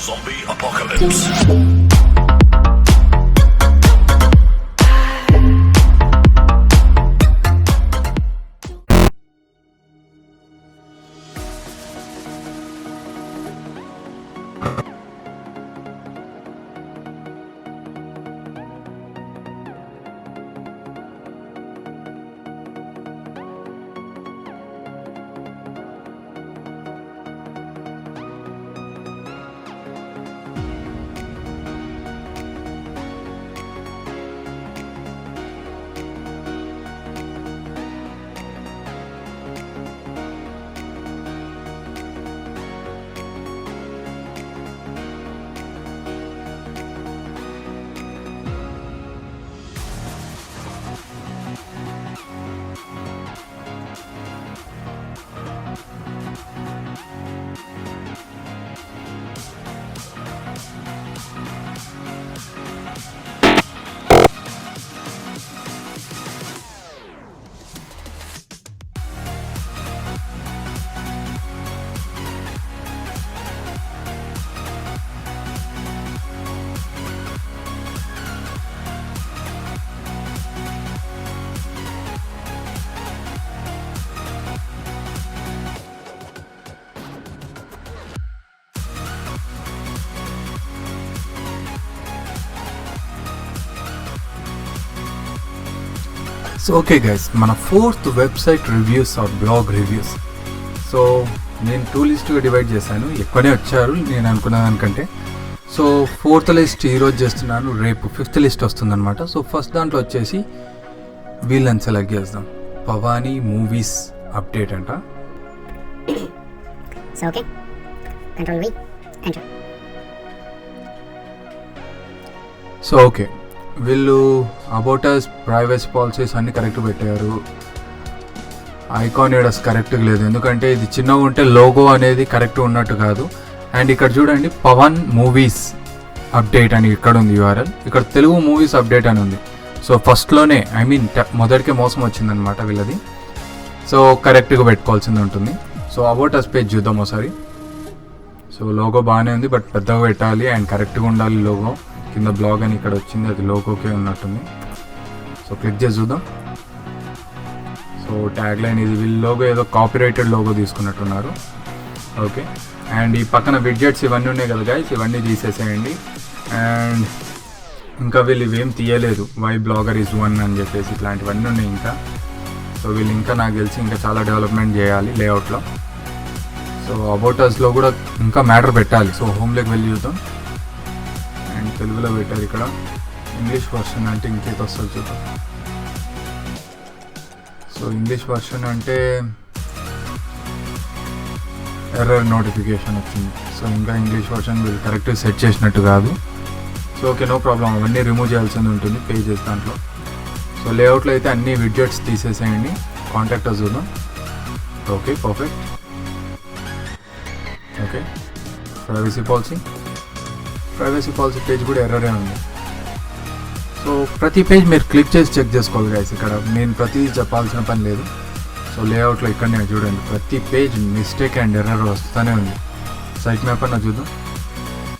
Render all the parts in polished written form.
Zombie apocalypse. So okay guys, మన 4th website reviews or blog reviews. సో నేను 2 లిస్ట్గా divide చేశాను, ఎక్కువనే వచ్చారు నేను అనుకున్న దానికంటే. సో 4th లిస్ట్ ఈరోజు చేస్తున్నాను, రేపు 5th లిస్ట్ వస్తుందన్నమాట. సో ఫస్ట్ దాంట్లో వచ్చేసి వీళ్ళని సెలెక్ట్ చేద్దాం. భవానీ మూవీస్ అప్డేట్ అంట. So okay, control V enter. So okay, వీళ్ళు అబౌట్ అస్, ప్రైవసీ పాలసీస్ అన్నీ కరెక్ట్ పెట్టారు. ఐకాన్ ఏడస్ కరెక్ట్గా లేదు, ఎందుకంటే ఇది చిన్నగా ఉంటే లోగో అనేది కరెక్ట్ ఉన్నట్టు కాదు. అండ్ ఇక్కడ చూడండి, పవన్ మూవీస్ అప్డేట్ అని ఇక్కడ ఉంది యూఆర్ఎల్. ఇక్కడ తెలుగు మూవీస్ అప్డేట్ అని ఉంది. సో ఫస్ట్లోనే మొదటికే మోసం వచ్చిందనమాట వీళ్ళది. సో కరెక్ట్గా పెట్టుకోవాల్సింది ఉంటుంది. సో అబౌట్ అస్ పేజ్ చూద్దాం ఒకసారి. సో లోగో బాగానే ఉంది, బట్ పెద్దగా పెట్టాలి అండ్ కరెక్ట్గా ఉండాలి లోగో. కింద బ్లాగ్ అని ఇక్కడ వచ్చింది, అది లోగోకే ఉన్నట్టుంది. సో క్లిక్ చేసి చూద్దాం. సో ట్యాగ్ లైన్ ఇది, వీళ్ళ లోగో ఏదో కాపీరైటెడ్ లోగో తీసుకున్నట్టున్నారు. ఓకే, అండ్ ఈ పక్కన విడ్జెట్స్ ఇవన్నీ ఉన్నాయి కదా గైస్, ఇవన్నీ తీసేసేయండి. అండ్ ఇంకా వీళ్ళు ఇవేం తీయలేదు, వై బ్లాగర్ ఈజ్ 1 అని చెప్పేసి ఇట్లాంటివన్నీ ఉన్నాయి ఇంకా. సో వీళ్ళు ఇంకా నాకు తెలిసి ఇంకా చాలా డెవలప్మెంట్ చేయాలి లేఅవుట్లో. సో అబౌట్ అస్లో కూడా ఇంకా మ్యాటర్ పెట్టాలి. సో హోమ్లోకి వెళ్ళి చూద్దాం. అండ్ తెలుగులో పెట్టారు ఇక్కడ, ఇంగ్లీష్ వర్షన్ అంటే ఇంకేదో వస్తుంది చూద్దాం. సో ఇంగ్లీష్ వర్షన్ అంటే ఎర్రర్ నోటిఫికేషన్ వచ్చింది. సో ఇంకా ఇంగ్లీష్ వర్షన్ వీళ్ళు కరెక్ట్ సెట్ చేసినట్టు కాదు. సో ఓకే, నో ప్రాబ్లం, అవన్నీ రిమూవ్ చేయాల్సింది ఉంటుంది పేజెస్ దాంట్లో. సో లేఅవుట్లో అయితే అన్ని విడ్జెట్స్ తీసేసేయండి. కాంటాక్టర్స్ చూద్దాం. Okay, perfect. Okay, privacy policy page కూడా ఎర్రరే ఉంది. సో ప్రతి పేజ్ మీరు క్లిక్ చేసి చెక్ చేసుకోవాలి గైస్. ఇక్కడ నేను ప్రతిదీ చెప్పాల్సిన పని లేదు. సో లేఅవుట్లో ఇక్కడనే చూడండి, ప్రతి పేజ్ మిస్టేక్ అండ్ ఎర్రర్ వస్తూనే ఉంది. సైట్ మ్యాప్ అన్న చూద్దాం.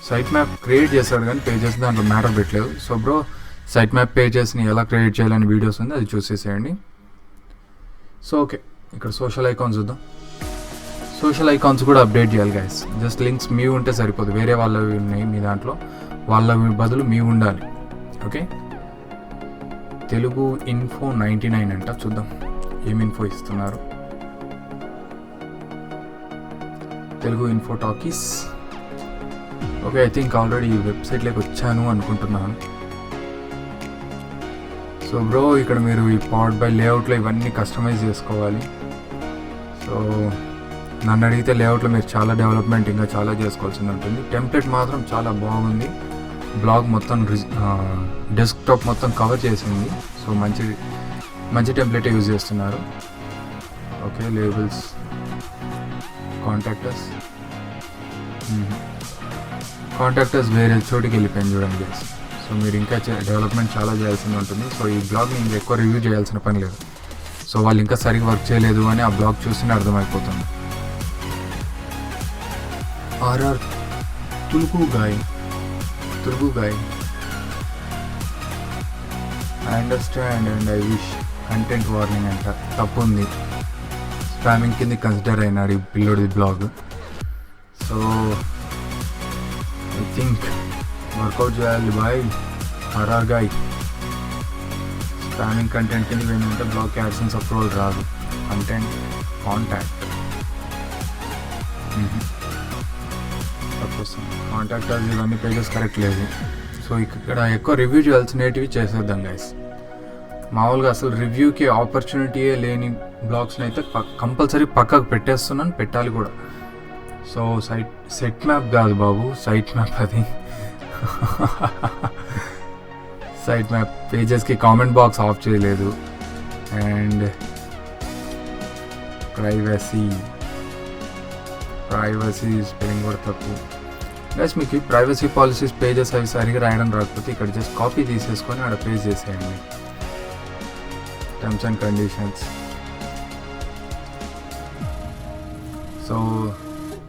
సైట్ మ్యాప్ క్రియేట్ చేశాడు కానీ పేజెస్ దాంట్లో మ్యాటర్ పెట్టలేదు. సో బ్రో, సైట్ మ్యాప్ పేజెస్ని ఎలా క్రియేట్ చేయాలని వీడియోస్ ఉంది, అది చూసేసేయండి. సో ఓకే, ఇక్కడ సోషల్ ఐకాన్స్ చూద్దాం. సోషల్ ఐకాన్స్ కూడా అప్డేట్ చేయాలి గైస్. జస్ట్ లింక్స్ మీ ఉంటే సరిపోదు, వేరే వాళ్ళవి ఉన్నాయి మీ దాంట్లో, వాళ్ళ బదులు మీ ఉండాలి. ఓకే, తెలుగు ఇన్ఫో 99 అంట, చూద్దాం ఏం ఇన్ఫో ఇస్తున్నారు. Telugu info talkies. Okay, I think already ఈ వెబ్సైట్లోకి వచ్చాను అనుకుంటున్నాను. సో బ్రో, ఇక్కడ మీరు ఈ పవర్డ్ బై లేఅవుట్లో ఇవన్నీ కస్టమైజ్ చేసుకోవాలి. సో నన్ను అడిగితే లేఅవుట్లో మీరు చాలా డెవలప్మెంట్ ఇంకా చాలా చేసుకోవాల్సింది ఉంటుంది. టెంప్లెట్ మాత్రం చాలా బాగుంది, బ్లాగ్ మొత్తం డెస్క్టాప్ మొత్తం కవర్ చేసింది. సో మంచి టెంప్లెట్ యూజ్ చేస్తున్నారు. ఓకే, లేబుల్స్, కాంటాక్టర్స్ వేరే చోటికి వెళ్ళిపోయింది చూడండి గైస్. సో మీరు ఇంకా డెవలప్మెంట్ చాలా చేయాల్సింది ఉంటుంది. సో ఈ బ్లాగ్ని ఇంకా ఎక్కువ రివ్యూ చేయాల్సిన పని లేదు. సో వాళ్ళు ఇంకా సరిగ్గా వర్క్ చేయలేదు అని ఆ బ్లాగ్ చూస్తేనే అర్థమైపోతుంది. తులుపు guy I understand and I wish content warning అంట తప్పు ఉంది, స్పామింగ్ కింద కన్సిడర్ అయినాడు ఈ పిల్లోడి blog. So I think work out చేయాలి బాయ్ ఆర్ఆర్ గాయ్. స్పామింగ్ కంటెంట్ కింద ఏంటంటే బ్లాగ్ యాడ్సెన్స్ అప్రూవల్ రాదు, కంటెంట్ కాంటాక్ట్ కాంటాక్ట్ అది ఇవన్నీ పేజెస్ కరెక్ట్ లేదు. సో ఇక్కడ ఎక్కువ రివ్యూ చేయాల్సినవి చేసేద్దాం గైస్. మామూలుగా అసలు రివ్యూకి ఆపర్చునిటీయే లేని బ్లాగ్స్ని అయితే కంపల్సరీ పక్కకు పెట్టేస్తున్నాను, పెట్టాలి కూడా. సో సెట్ మ్యాప్ కాదు బాబు, సైట్ మ్యాప్ అది. సైట్ మ్యాప్ పేజెస్కి కామెంట్ బాక్స్ ఆఫ్ చేయలేదు. అండ్ ప్రైవసీ స్పెల్లింగ్ కూడా తక్కువ గైస్. మీకు ప్రైవసీ పాలసీస్ పేజెస్ అవి సరిగా రాయడం రాకపోతే ఇక్కడ జస్ట్ కాపీ తీసేసుకొని ఆడ పేజ్ చేసేయండి. Terms and conditions. సో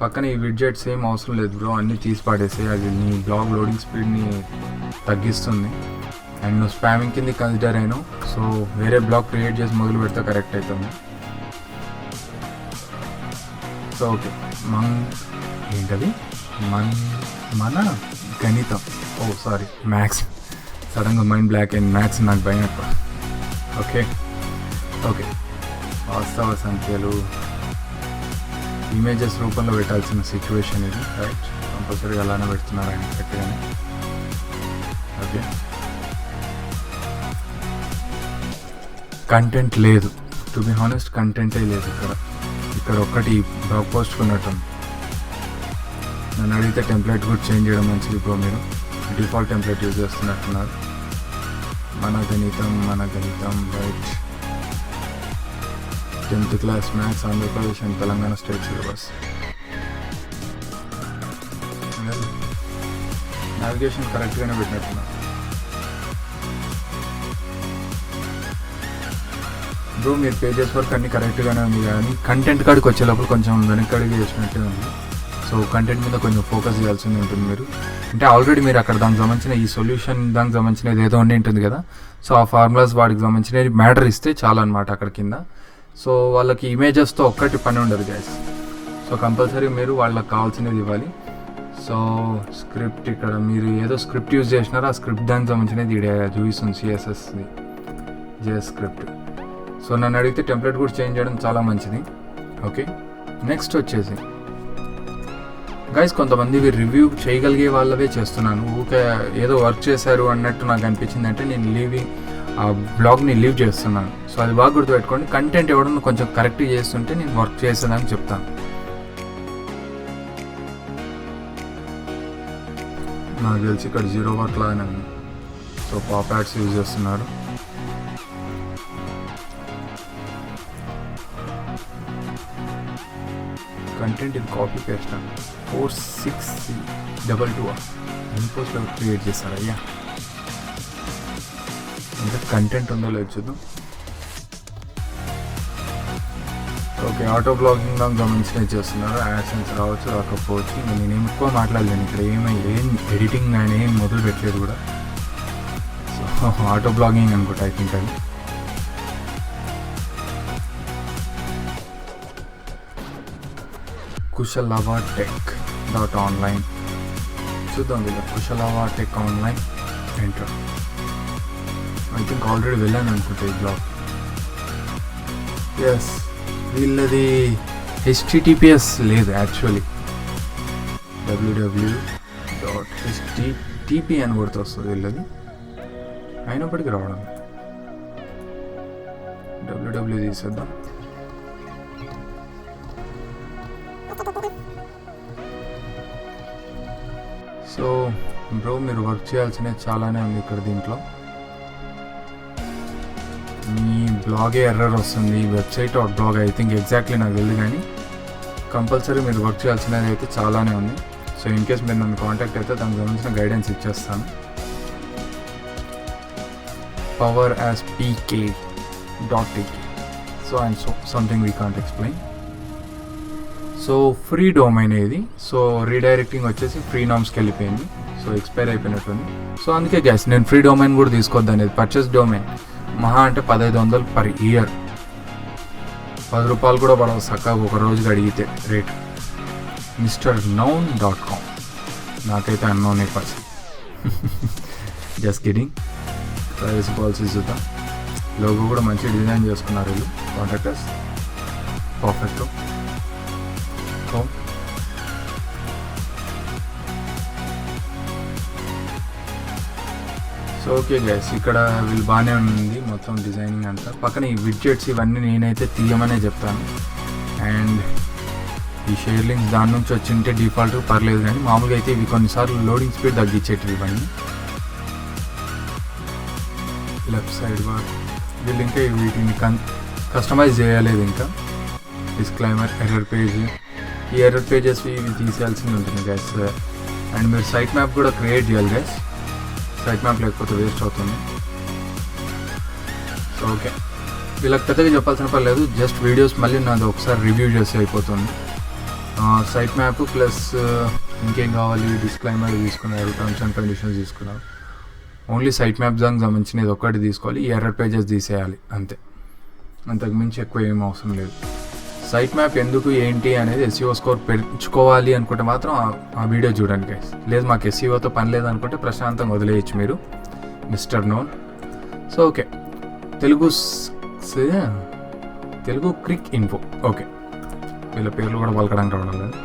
పక్కన ఈ విడ్జెట్స్ ఏం అవసరం లేదు బ్రో, అన్నీ తీసి పాడేసి అది నీ బ్లాగ్ లోడింగ్ స్పీడ్ని తగ్గిస్తుంది. అండ్ నువ్వు స్పామింగ్ కింద కన్సిడర్ అయినావు, సో వేరే బ్లాగ్ క్రియేట్ చేసి మొదలు పెడితే కరెక్ట్ అవుతుంది. సో ఓకే, ఏంటది మన గణితం, సారీ మ్యాథ్స్. సడన్గా మైండ్ బ్లాక్ అయింది, మ్యాథ్స్ నాకు భయం ఎక్కువ. ఓకే వాస్తవ సంఖ్యలు ఇమేజెస్ రూపంలో పెట్టాల్సిన సిచ్యువేషన్ ఇది, రైట్? కంపల్సరీగా అలానే పెడుతున్నారు ఆయన కరెక్ట్గానే. ఓకే, కంటెంట్ లేదు, టు బి హానెస్ట్ కంటెంటే లేదు ఇక్కడ ఒక్కటి బ్లాగ్ పోస్ట్ ఉన్నట్టుంది. నన్ను అడిగితే టెంప్లెట్ కూడా చేంజ్ చేయడం మంచిది బ్రో, మీరు డిఫాల్ట్ టెంప్లెట్ యూజ్ చేస్తున్నట్టున్నారు. మన గణితం right. 10th class maths Andhra Pradesh and Telangana state syllabus. Navigation కరెక్ట్గానే పెట్టినట్టున్నారు బ్రో. మీరు పేజెస్ వరకు అన్నీ కరెక్ట్గానే ఉంది, కానీ కంటెంట్ కాడికి వచ్చేటప్పుడు కొంచెం వెనకడిగా చేసినట్టే ఉంది. సో కంటెంట్ మీద కొంచెం ఫోకస్ చేయాల్సింది ఉంటుంది మీరు. అంటే ఆల్రెడీ మీరు అక్కడ దానికి సంబంధించిన ఈ సొల్యూషన్ దానికి సంబంధించినది ఏదో ఉండి ఉంటుంది కదా. సో ఆ ఫార్ములాస్ వాటికి సంబంధించిన మ్యాటర్ ఇస్తే చాలా అనమాట అక్కడ కింద. సో వాళ్ళకి ఇమేజెస్తో ఒక్కటి పని ఉండదు గైస్. సో కంపల్సరీ మీరు వాళ్ళకి కావాల్సినది ఇవ్వాలి. సో స్క్రిప్ట్, ఇక్కడ మీరు ఏదో స్క్రిప్ట్ యూజ్ చేసినారో ఆ స్క్రిప్ట్ దానికి సంబంధించినది చూపిస్తుంది, సిఎస్ఎస్ది జేఎస్ స్క్రిప్ట్. సో నన్ను అడిగితే టెంప్లెట్ కూడా చేంజ్ చేయడం చాలా మంచిది. ఓకే, నెక్స్ట్ వచ్చేసి గైస్, కొంతమంది రివ్యూ చేయగలిగే వాళ్ళవే చేస్తున్నాను. ఊకే ఏదో వర్క్ చేశారు అన్నట్టు నాకు అనిపించింది అంటే నేను ఆ బ్లాగ్ని లీవ్ చేస్తున్నాను. సో అది బాగా గుర్తుపెట్టుకోండి. కంటెంట్ ఎవడన్నా కొంచెం కరెక్ట్గా చేస్తుంటే నేను వర్క్ చేసేదని చెప్తాను. నాకు తెలిసి ఇక్కడ 0 వర్క్ లాగానే ఉంది. సో పాప్ యాడ్స్ యూజ్ చేస్తున్నారు. కంటెంట్ ఇది కాపీ పేస్ట్ అండి. 4622 ఎన్ని పోస్ట్లో క్రియేట్ చేస్తారు అయ్యా. ఇంకా కంటెంట్ ఉందో లేదు చూద్దాం. ఓకే, ఆటో బ్లాగింగ్ దానికి గమనించినవి చేస్తున్నారు. యాడ్సెన్స్ రావచ్చు రాకపోవచ్చు. నేను ఎక్కువ మాట్లాడలేను ఇక్కడ, ఏం ఎడిటింగ్ ఆయన ఏం మొదలు పెట్టలేదు కూడా. సో ఆటో బ్లాగింగ్ అనుకుంటా ఐ థింక్ అది. కుశలవ టెక్ .online చూద్దాం వీళ్ళ Kushalava tech online enter. I think already వెళ్ళాను అనుకుంటా ఈ బ్లాగ్. ఎస్, వీళ్ళది HTTPS లేదు యాక్చువల్లీ. www.http అని కొడుతూ వస్తుంది వీళ్ళది, అయినప్పటికీ రావడం. www తీసేద్దాం. సో బ్రో మీరు వర్క్ చేయాల్సినవి చాలానే ఉంది ఇక్కడ. దీంట్లో మీ బ్లాగే ఎర్రర్ వస్తుంది, website are blog I think exactly నాకు తెలియదు, కానీ కంపల్సరీ మీరు వర్క్ చేయాల్సినది అయితే చాలానే ఉంది. సో ఇన్ కేస్ మీరు నన్ను కాంటాక్ట్ అయితే దానికి సంబంధించిన గైడెన్స్ ఇచ్చేస్తాను. power as pk.tk. So and so something we can't explain. So free domain ఇది. సో రీడైరెక్టింగ్ వచ్చేసి ఫ్రీ నామ్స్కి వెళ్ళిపోయింది. సో ఎక్స్పైర్ అయిపోయినట్టుంది. సో అందుకే గ్యాస్ నేను ఫ్రీ డొమైన్ కూడా తీసుకోవద్దు అనేది. పర్చేస్ డొమైన్ మహా అంటే 1500 పర్ ఇయర్, 10 రూపాయలు కూడా పడవు చక్కగా ఒక రోజుకి అడిగితే రేట్. MrKnown.com నాకైతే అన్నోనే person. Just kidding. Privacy policies చూద్దాం. లోగో కూడా మంచి డిజైన్ చేసుకున్నారు వీళ్ళు contractors. Perfect. So okay guys, ఇక్కడ వీళ్ళు బాగానే ఉంది మొత్తం డిజైనింగ్ అంతా. పక్కన ఈ విడ్జెట్స్ ఇవన్నీ నేనైతే తీయమనే చెప్తాను. అండ్ ఈ షేర్ లింక్స్ దాని నుంచి వచ్చింటే డిఫాల్ట్ పర్లేదు, కానీ మామూలుగా అయితే ఇవి కొన్నిసార్లు లోడింగ్ స్పీడ్ తగ్గించేటివి ఇవన్నీ. లెఫ్ట్ సైడ్ వీళ్ళు ఇంకా వీటిని కస్టమైజ్ చేయలేదు ఇంకా. డిస్క్లైమర్, ఎర్రర్ పేజ్, ఈ ఎర్రర్ పేజెస్ ఇవి తీసేయాల్సింది ఉంటుంది గైస్. అండ్ మీరు సైట్ మ్యాప్ కూడా క్రియేట్ చేయాలి గైస్. సైట్ మ్యాప్ లేకపోతే వేస్ట్ అవుతుంది. సో ఓకే, వీళ్ళకి పెద్దగా చెప్పాల్సిన పని లేదు. జస్ట్ వీడియోస్ మళ్ళీ నాది ఒకసారి రివ్యూ చేస్తే అయిపోతుంది. సైట్ మ్యాప్ ప్లస్ ఇంకేం కావాలి, డిస్క్లైమర్ తీసుకున్నారు, టర్మ్స్ అండ్ కండిషన్స్ తీసుకున్నారు. ఓన్లీ సైట్ మ్యాప్ దానికి సంబంధించిన ఒకటి తీసుకోవాలి, ఈ ఎర్రర్ పేజెస్ తీసేయాలి అంతే. అంతకుమించి ఎక్కువ ఏం అవసరం లేదు. సైట్ మ్యాప్ ఎందుకు ఏంటి అనేది SEO స్కోర్ పెంచుకోవాలి అనుకుంటే మాత్రం ఆ వీడియో చూడండి గైస్. లేదు మాకు SEOతో పని లేదనుకుంటే ప్రశాంతంగా వదిలేయచ్చు మీరు. Mister known. So okay, Telugu Crick info. Okay, వీళ్ళ పేర్లు కూడా పలకడానికి రావడం లేదు.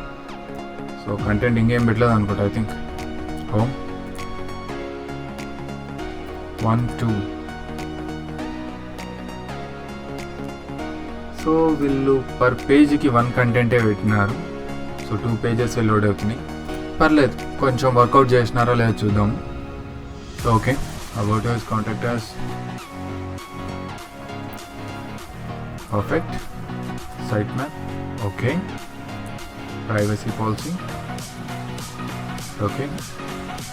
సో కంటెంట్ ఇంకేం పెట్టలేదు అనుకుంటా. I think home 1 2. సో వీళ్ళు పర్ పేజ్కి 1 కంటెంటే పెట్టినారు. సో 2 పేజెస్ లోడ్ అవుతున్నాయి. పర్లేదు, కొంచెం వర్కౌట్ చేసినారో లేదో చూద్దాము. So okay, about us, contact us. Perfect. Site map okay. Privacy policy okay.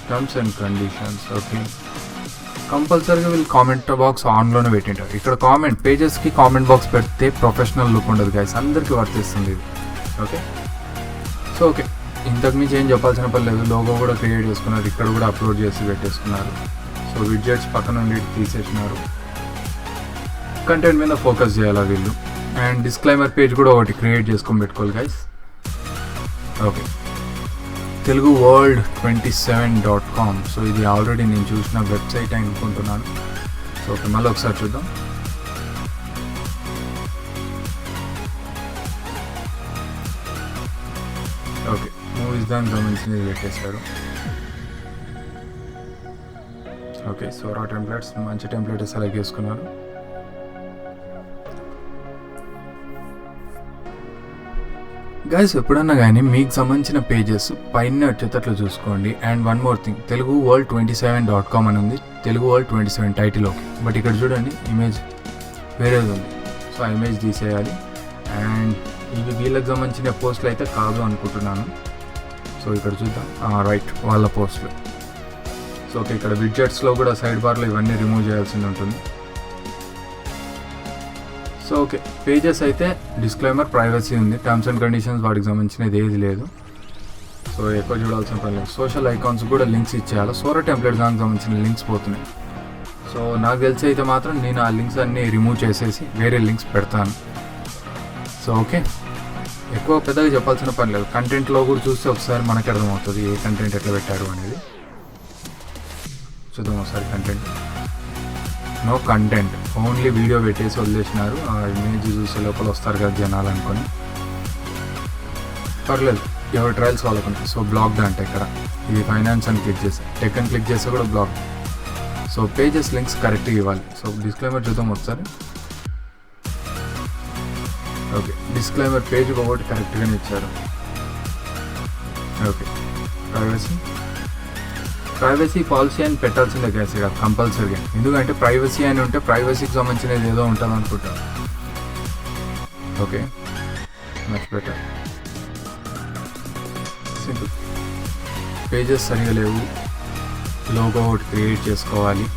Terms and conditions okay. కంపల్సరీగా వీళ్ళు కామెంట్ బాక్స్ ఆన్లోనే పెట్టింటారు. ఇక్కడ కామెంట్ పేజెస్కి కామెంట్ బాక్స్ పెడితే ప్రొఫెషనల్ లుక్ ఉండదు గైస్, అందరికీ వర్తిస్తుంది ఇది. ఓకే. సో ఓకే, ఇంతకు మించి ఏం చెప్పాల్సిన పని లేదు. లోగో కూడా క్రియేట్ చేసుకున్నారు, ఇక్కడ కూడా అప్లోడ్ చేసి పెట్టేసుకున్నారు. సో విడ్జెట్స్ పక్కన నుండి తీసేసినారు. కంటెంట్ మీద ఫోకస్ చేయాలి వీళ్ళు. అండ్ డిస్క్లైమర్ పేజ్ కూడా ఒకటి క్రియేట్ చేసుకొని పెట్టుకోవాలి guys. Okay, Telugu world 27.com. So ఇది ఆల్రెడీ నేను చూసిన వెబ్సైట్ అనుకుంటున్నాను. సో ఓకే, మళ్ళీ ఒకసారి చూద్దాం. ఓకే, మూవీస్ దానికి సంబంధించినది పెట్టేశారు. ఓకే, సోరా టెంప్లెట్స్ మంచి టెంప్లెట్ సెలెక్ట్ చేసుకున్నారు. గైస్, ఎప్పుడన్నా కానీ మీకు సంబంధించిన పేజెస్ పైన వచ్చేటట్లు చూసుకోండి. And one more thing, Telugu world 27.com అని ఉంది, Telugu world 27 title okay. But ఇక్కడ చూడండి ఇమేజ్ వేరేది ఉంది. సో ఆ ఇమేజ్ తీసేయాలి. అండ్ ఇవి వీళ్ళకి సంబంధించిన పోస్టులు అయితే కాదు అనుకుంటున్నాను. సో ఇక్కడ చూద్దాం. రైట్, వాళ్ళ పోస్టులు. సో ఓకే, ఇక్కడ విడ్జెట్స్లో కూడా సైడ్ బార్లో ఇవన్నీ రిమూవ్ చేయాల్సి ఉంటుంది. సో ఓకే, పేజెస్ అయితే డిస్క్లైమర్, ప్రైవసీ ఉంది, టర్మ్స్ అండ్ కండిషన్స్ వాటికి సంబంధించినది ఏది లేదు. సో ఎక్కువ చూడాల్సిన పని లేదు. సోషల్ ఐకాన్స్ కూడా లింక్స్ ఇచ్చేయాలి. సోరా టెంప్లెట్ దానికి సంబంధించిన లింక్స్ పోతున్నాయి. సో నాకు తెలిసి అయితే మాత్రం నేను ఆ లింక్స్ అన్నీ రిమూవ్ చేసేసి వేరే లింక్స్ పెడతాను. సో ఓకే, ఎక్కువ పెద్దగా చెప్పాల్సిన పని లేదు. కంటెంట్లో కూడా చూస్తే ఒకసారి మనకి అర్థమవుతుంది ఏ కంటెంట్ ఎట్లా పెట్టారు అనేది. చూద్దాం ఒకసారి. Content no content, only video పెట్టేసి వదిలేసినారు. ఆ ఇమేజ్ చూసే లోపల వస్తారు కదా జనాలు అనుకొని. పర్లేదు, ఎవరి ట్రయల్స్ వాళ్ళకుంటాయి. సో బ్లాక్ అంటే ఇక్కడ ఇది ఫైనాన్స్ అని క్లిక్ చేసి, టెక్ అని క్లిక్ చేస్తే కూడా బ్లాక్. సో పేజెస్ లింక్స్ కరెక్ట్గా ఇవ్వాలి. సో డిస్క్లైమర్ చూద్దాం ఒకసారి. ఓకే, డిస్క్లైమర్ పేజ్ ఒకటి కరెక్ట్గానే ఇచ్చారు. ఓకే, ప్రైవసీ పాలసీ అని పెట్టాల్సిందే గ్యాస్ ఇక్కడ కంపల్సరీగా. ఎందుకంటే ప్రైవసీ అని ఉంటే ప్రైవసీకి సంబంధించినది ఏదో ఉంటుంది అనుకుంటా. Okay, much better. Simple. Pages సరిగా లేవు, లోగో ఒకటి క్రియేట్ చేసుకోవాలి.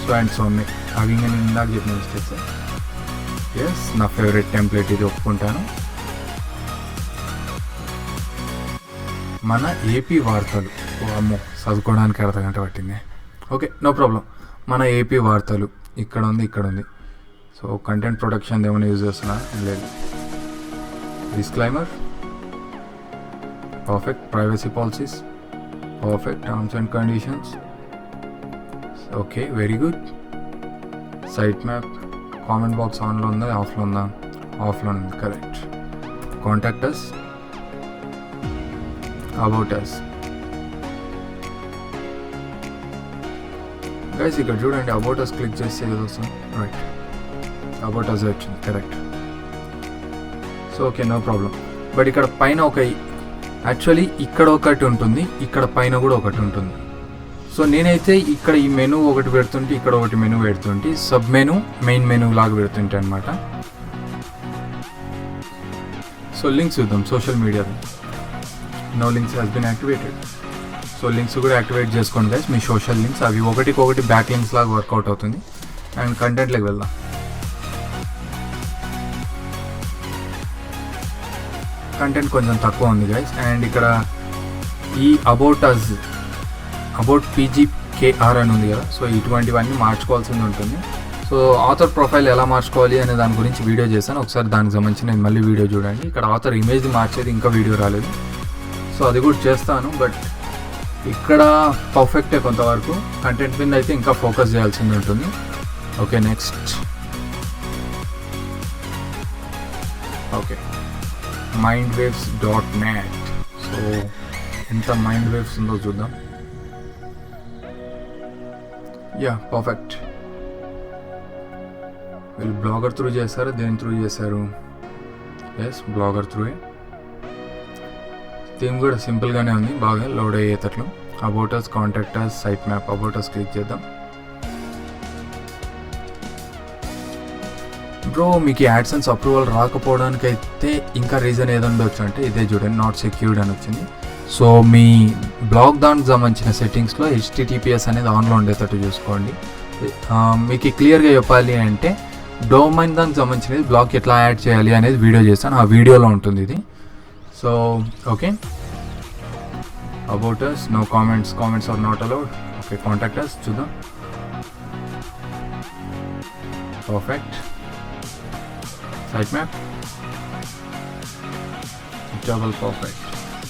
సో అండ్ సో ఉన్నాయి అవి. నేను ఇందాక చెప్పిన మిస్టేక్స్. ఎస్, నా ఫేవరెట్ టెంప్లెట్ ఇది, ఒప్పుకుంటాను. మన ఏపీ వార్తలు. అమ్మో చదువుకోవడానికి అర్ధగంట పట్టింది. Okay, no problem. మన ఏపీ వార్తలు ఇక్కడ ఉంది, ఇక్కడ ఉంది. సో కంటెంట్ ప్రొటెక్షన్ ఏమైనా యూజ్ చేస్తున్నా? లేదు. Disclaimer, perfect. Privacy policies, perfect. Terms and conditions, okay, very good. Site map, comment box ఆన్లో ఉందా ఆఫ్లో ఉందా? ఆఫ్లో ఉంది, correct. Contact us, about us. Guys ఇక్కడ చూడండి, అబౌట్ us క్లిక్ చేస్తే ఏదో వస్తుంది. రైట్, అబౌట్ us వచ్చింది, correct. So okay, no problem. But ఇక్కడ పైన యాక్చువల్లీ ఇక్కడ ఒకటి ఉంటుంది, ఇక్కడ పైన కూడా ఒకటి ఉంటుంది. సో నేనైతే ఇక్కడ ఈ మెనూ ఒకటి పెడుతుంటే, ఇక్కడ ఒకటి మెనూ పెడుతుంటే, సబ్ మెనూ మెయిన్ మెనూ లాగా పెడుతుంటే అనమాట. సో లింక్స్ చూద్దాం. Social media, no links has been activated. So links కూడా యాక్టివేట్ చేసుకోండి గైస్, మీ సోషల్ లింక్స్. అవి ఒకటికొకటి బ్యాక్ లింక్స్ లాగా వర్కౌట్ అవుతుంది. అండ్ కంటెంట్లోకి వెళ్దాం. కంటెంట్ కొంచెం తక్కువ ఉంది గైస్. అండ్ ఇక్కడ ఈ అబౌట్ PGKR అని ఉంది కదా, సో ఇటువంటివన్నీ మార్చుకోవాల్సింది ఉంటుంది. సో ఆథర్ ప్రొఫైల్ ఎలా మార్చుకోవాలి అనే దాని గురించి వీడియో చేశాను, ఒకసారి దానికి సంబంధించి నేను మళ్ళీ వీడియో చూడండి. ఇక్కడ ఆథర్ ఇమేజ్ మార్చేది ఇంకా వీడియో రాలేదు, సో అది కూడా చేస్తాను. బట్ ఇక్కడ పర్ఫెక్టే కొంతవరకు. కంటెంట్ మీద అయితే ఇంకా ఫోకస్ చేయాల్సింది ఉంటుంది. Okay, next. Okay, mindwaves.net. So ఎంత మైండ్ వేవ్స్ ఉందో చూద్దాం. Yeah, perfect. వీళ్ళు బ్లాగర్ త్రూ చేశారు, దేని త్రూ చేశారు? Yes, blogger త్రూయే. థీమ్ కూడా సింపుల్గానే ఉంది, బాగా లోడ్ అయ్యేటట్లు. About us, contact us, site map. About us click చేద్దాం. బ్రో మీకు యాడ్సెన్స్ అప్రూవల్ రాకపోవడానికి అయితే ఇంకా రీజన్ ఏదండొచ్చు అంటే ఇదే చూడండి, నాట్ సెక్యూర్డ్ అని వచ్చింది. సో మీ బ్లాగ్ దానికి సంబంధించిన సెట్టింగ్స్లో HTTPS అనేది ఆన్లో ఉండేటట్టు చూసుకోండి. మీకు క్లియర్గా చెప్పాలి అంటే డొమైన్ దానికి సంబంధించినది బ్లాగ్ ఎట్లా యాడ్ చేయాలి అనేది వీడియో చేస్తాను, ఆ వీడియోలో ఉంటుంది ఇది. So okay, about us, no comments are not allowed. Okay, contact us చూద్దాం. Perfect. Site map, double perfect.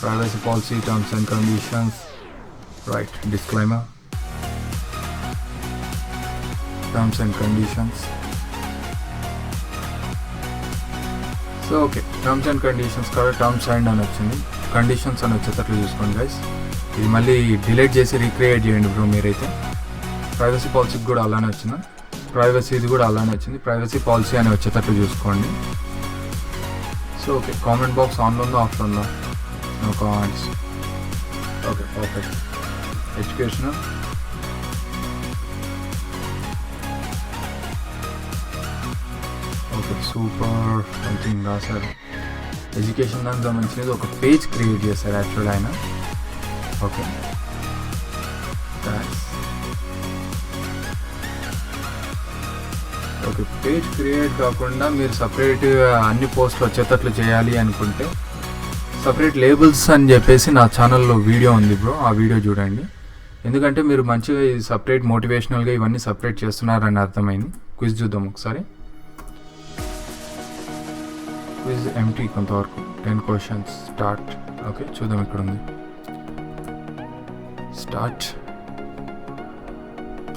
Privacy policy, terms and conditions, right. Disclaimer, terms and conditions. So okay, terms and conditions కదా, terms and అని వచ్చింది, conditions అని వచ్చేటట్లు చూసుకోండి guys. ఇది మళ్ళీ delete చేసి రీక్రియేట్ చేయండి బ్రో మీరైతే. ప్రైవసీ పాలసీకి కూడా అలానే వచ్చింది, ప్రైవసీది కూడా అలానే వచ్చింది. ప్రైవసీ పాలసీ అని వచ్చేటట్లు చూసుకోండి. సో ఓకే, కామెంట్ బాక్స్ ఆన్లో ఉందా ఆఫ్లో ఉందా? No comments. Okay, perfect. Educational, okay, super. Something రాశారు. ఎడ్యుకేషన్ దానికి సంబంధించినది ఒక పేజ్ క్రియేట్ చేశారు యాక్చువల్ ఆయన. Okay, okay. పేజ్ క్రియేట్ కాకుండా మీరు సపరేట్ అన్ని పోస్టులు వచ్చేటట్లు చేయాలి అనుకుంటే సపరేట్ లేబుల్స్ అని చెప్పేసి నా ఛానల్లో వీడియో ఉంది బ్రో, ఆ వీడియో చూడండి. ఎందుకంటే మీరు మంచిగా సపరేట్ మోటివేషనల్గా ఇవన్నీ సపరేట్ చేస్తున్నారని అర్థమైంది. క్విజ్ చూద్దాం ఒకసారి. క్విజ్ ఎంటీ కొంతవరకు, 10 questions స్టార్ట్. ఓకే, చూద్దాం ఇక్కడ ఉంది, స్టార్ట్.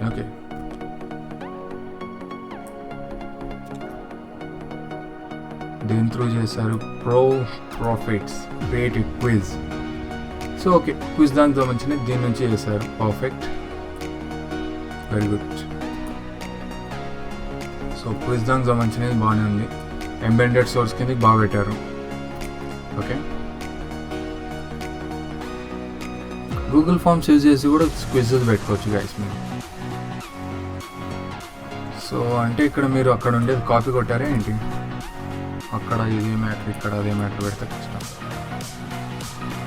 ఓకే, దేని త్రూ చేశారు? Profits creative quiz. So okay, quiz దానికి సంబంధించిన దీని నుంచి చేశారు. Perfect, very good. So quiz దానికి సంబంధించినది బాగానే ఉంది, ఎంబెడెడ్ సోర్స్ కింద బాగా పెట్టారు. ఓకే, గూగుల్ ఫామ్స్ యూజ్ చేసి కూడా క్విజెస్ పెట్టుకోవచ్చు గైస్ మీరు. సో అంటే ఇక్కడ మీరు అక్కడ ఉండేది కాపీ కొట్టారా ఏంటి? అక్కడ ఇదే మ్యాటర్, ఇక్కడ అదే మ్యాటర్ పెడితే కష్టం.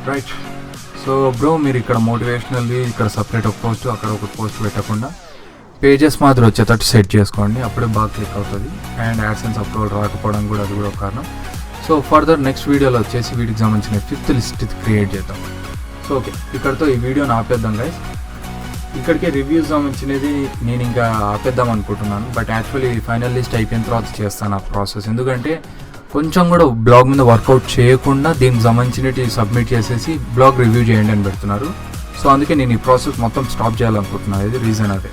రైట్. సో బ్రో మీరు ఇక్కడ మోటివేషనల్వి ఇక్కడ సపరేట్ ఒక పోస్ట్, అక్కడ ఒక పోస్ట్ పెట్టకుండా పేజెస్ మాత్రం వచ్చేటట్టు సెట్ చేసుకోండి, అప్పుడే బాగా క్లిక్ అవుతుంది. అండ్ యాడ్సెన్స్ అప్రూవల్ రాకపోవడం కూడా అది కూడా ఒక కారణం. సో ఫర్దర్ నెక్స్ట్ వీడియోలో వచ్చేసి వీటికి సంబంధించిన 5th లిస్ట్ క్రియేట్ చేద్దాం. సో ఓకే, ఇక్కడతో ఈ వీడియోని ఆపేద్దాం గైస్. ఇక్కడికే రివ్యూస్ సంబంధించినది నేను ఇంకా ఆపేద్దాం అనుకుంటున్నాను. బట్ యాక్చువల్లీ ఫైనల్ లిస్ట్ అయిపోయిన తర్వాత చేస్తాను ఆ ప్రాసెస్. ఎందుకంటే కొంచెం కూడా బ్లాగ్ మీద వర్కౌట్ చేయకుండా దీనికి సంబంధించినవి సబ్మిట్ చేసేసి బ్లాగ్ రివ్యూ చేయండి అని పెడుతున్నారు. సో అందుకే నేను ఈ ప్రాసెస్ మొత్తం స్టాప్ చేయాలనుకుంటున్నాను. ఇది రీజన్ అదే.